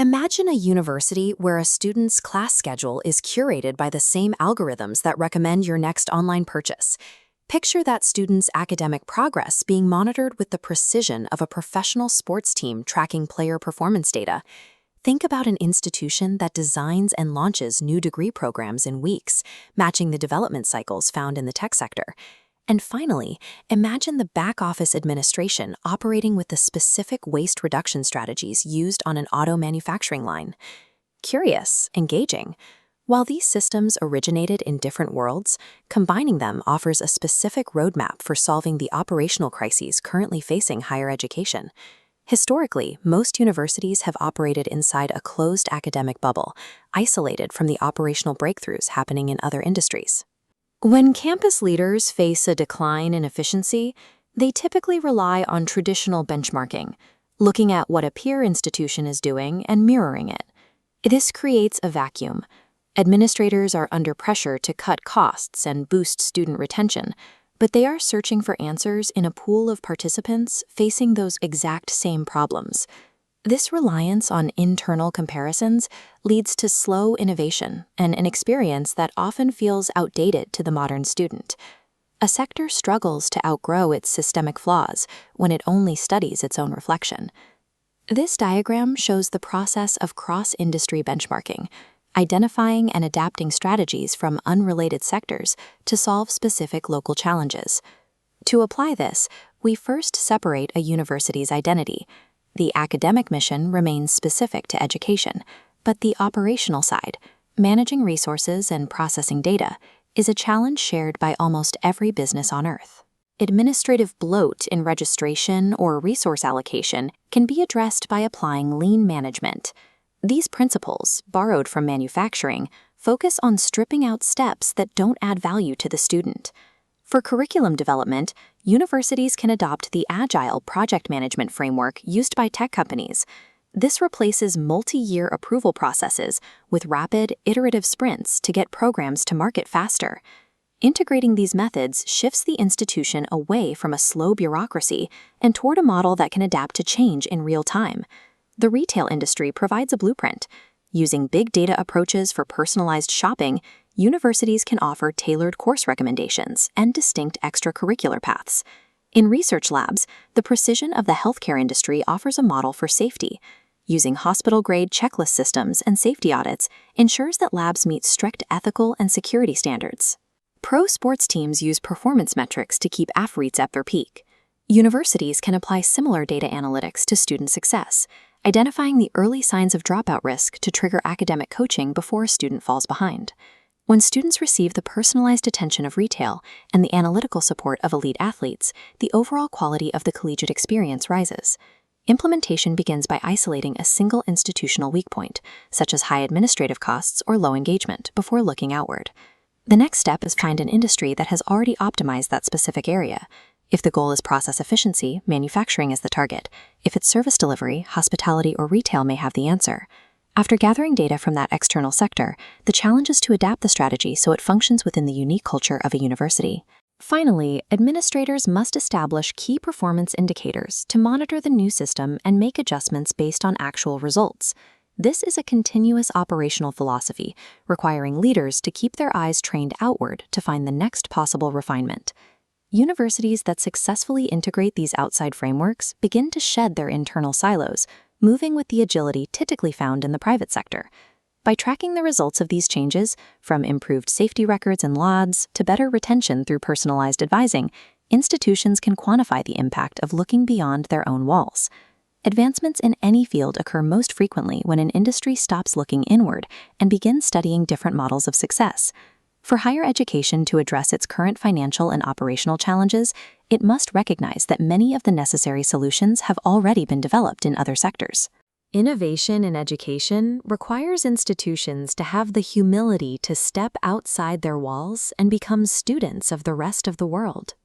Imagine a university where a student's class schedule is curated by the same algorithms that recommend your next online purchase. Picture that student's academic progress being monitored with the precision of a professional sports team tracking player performance data. Think about an institution that designs and launches new degree programs in weeks, matching the development cycles found in the tech sector. And finally, imagine the back-office administration operating with the specific waste reduction strategies used on an auto manufacturing line. Curious, engaging. While these systems originated in different worlds, combining them offers a specific roadmap for solving the operational crises currently facing higher education. Historically, most universities have operated inside a closed academic bubble, isolated from the operational breakthroughs happening in other industries. When campus leaders face a decline in efficiency, they typically rely on traditional benchmarking, looking at what a peer institution is doing and mirroring it. This creates a vacuum. Administrators are under pressure to cut costs and boost student retention, but they are searching for answers in a pool of participants facing those exact same problems. This reliance on internal comparisons leads to slow innovation and an experience that often feels outdated to the modern student. A sector struggles to outgrow its systemic flaws when it only studies its own reflection. This diagram shows the process of cross-industry benchmarking, identifying and adapting strategies from unrelated sectors to solve specific local challenges. To apply this, we first separate a university's identity. The academic mission remains specific to education, but the operational side, managing resources and processing data, is a challenge shared by almost every business on Earth. Administrative bloat in registration or resource allocation can be addressed by applying lean management. These principles, borrowed from manufacturing, focus on stripping out steps that don't add value to the student. For curriculum development, universities can adopt the agile project management framework used by tech companies. This replaces multi-year approval processes with rapid, iterative sprints to get programs to market faster. Integrating these methods shifts the institution away from a slow bureaucracy and toward a model that can adapt to change in real time. The retail industry provides a blueprint. Using big data approaches for personalized shopping, universities can offer tailored course recommendations and distinct extracurricular paths. In research labs, the precision of the healthcare industry offers a model for safety. Using hospital-grade checklist systems and safety audits ensures that labs meet strict ethical and security standards. Pro sports teams use performance metrics to keep athletes at their peak. Universities can apply similar data analytics to student success, identifying the early signs of dropout risk to trigger academic coaching before a student falls behind. When students receive the personalized attention of retail and the analytical support of elite athletes, the overall quality of the collegiate experience rises. Implementation begins by isolating a single institutional weak point, such as high administrative costs or low engagement, before looking outward. The next step is find an industry that has already optimized that specific area. If the goal is process efficiency, manufacturing is the target. If it's service delivery, hospitality or retail may have the answer. After gathering data from that external sector, the challenge is to adapt the strategy so it functions within the unique culture of a university. Finally, administrators must establish key performance indicators to monitor the new system and make adjustments based on actual results. This is a continuous operational philosophy, requiring leaders to keep their eyes trained outward to find the next possible refinement. Universities that successfully integrate these outside frameworks begin to shed their internal silos, moving with the agility typically found in the private sector. By tracking the results of these changes, from improved safety records and LODs to better retention through personalized advising, institutions can quantify the impact of looking beyond their own walls. Advancements in any field occur most frequently when an industry stops looking inward and begins studying different models of success. For higher education to address its current financial and operational challenges, it must recognize that many of the necessary solutions have already been developed in other sectors. Innovation in education requires institutions to have the humility to step outside their walls and become students of the rest of the world.